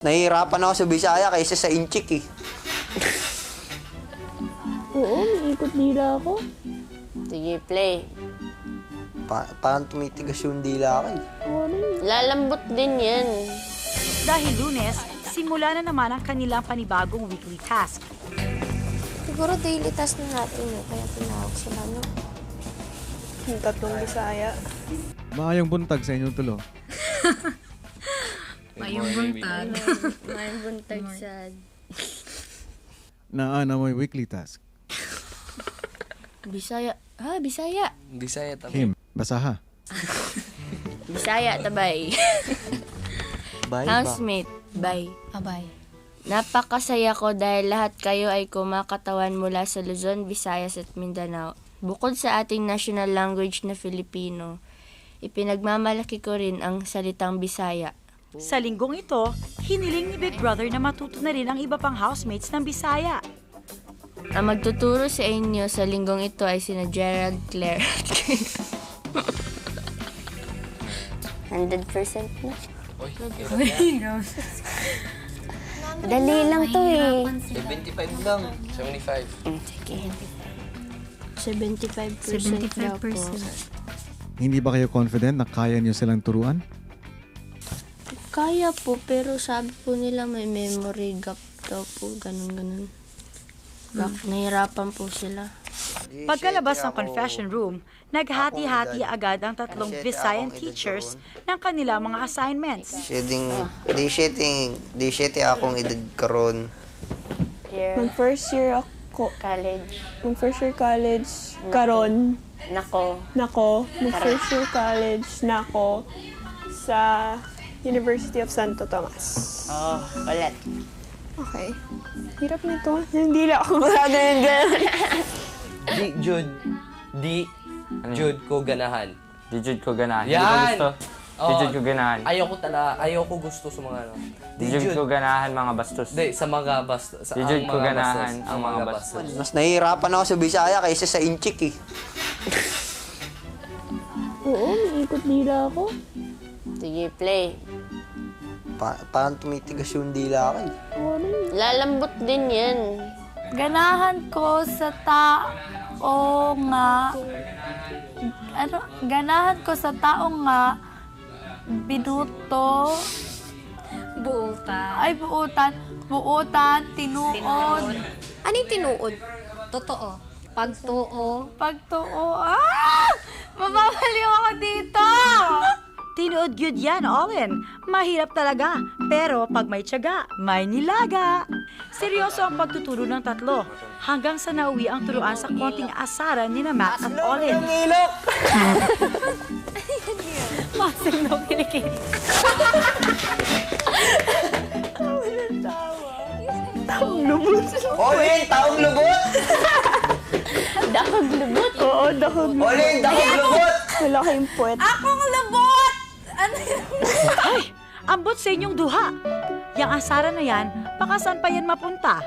Nahihirapan ako sa Bisaya kaysa sa Inchik eh. Oo, may ikot dila ako. Sige, play. Parang tumitigas yung dila ko eh. Lalambot din yan. Dahil Lunes, simula na naman ang kanilang panibagong weekly task. Siguro daily task na natin eh, kaya tinawag sila, no? Yung tatlong Bisaya. Maayong buntag sa inyong tulo. Mayong buntag. Mayong buntag sad. Na mo'y weekly task. Bisaya. Ha, Bisaya. Bisaya tabi. Him, basaha. Bisaya, tabay. Bye, Housemate, bye. Abay. Napakasaya ko dahil lahat kayo ay kumakatawan mula sa Luzon, Visayas at Mindanao. Bukod sa ating national language na Filipino, ipinagmamalaki ko rin ang salitang Bisaya. Sa linggong ito, hiniling ni Big Brother na matuto na rin ang iba pang housemates ng Bisaya. Ang magtuturo sa inyo sa linggong ito ay sina Gerald, Claire. 100% na. Dali lang to eh. 75 lang. 75. Sige. 75% daw po. Hindi ba kayo confident na kaya niyo silang turuan? Kaya po, pero sabi po nila may memory gap daw po, ganun-ganun. Nahirapan po sila. Pagkalabas ng confession room, naghati-hati agad ang tatlong Visayan teachers ng kanilang mga assignments. Di shitting akong edad karon. Mag first year ako. College. Mag first year college, karon. Nako. Mag first year college na ako sa University of Santo Tomas. Oh, ulit. Okay. Hirap nito. Hindi lang ako masyado yung gano'n. Jude ko ganahan. Di Jude ko ganahan. Yan! Di ko gusto. Di Oo. Jude ko ganahan. Ayaw ko gusto sa mga ano. Di Jude ko ganahan mga bastos. Di, sa mga bastos. Di Jude ko ganahan ang mga bastos. Mas nahihirapan ako sa Bisaya kaysa sa Inchik eh. Oo, may ikot dila ako. Sige, play. Parang tumitigas yung dila ko eh. Lalambot din yan. Ganahan ko sa tao nga... Ganahan ko sa tao nga binuto... Buutan. Ay, buutan, tinuod. Ano yung tinuod? Totoo. Pagtuo. Pagtuo. Ah! Mababaliw ako dito! Tinuod yun yan, Olin. Mahirap talaga, pero pag may tiyaga, may nilaga. Seryoso ang pagtuturo ng tatlo, hanggang sa nauwi ang turuan sa konting asaran ni na Matt at Olin. Masing daw kinikit. Taong lubot. Olin, taong lubot! Dakag lubot. Oo, dahog lubot. Olin, taong lubot! Malaking puwet. Akong labot! Ano yun? Ay, ambot sa inyong duha. Yang asaran na yan, baka saan pa yan mapunta?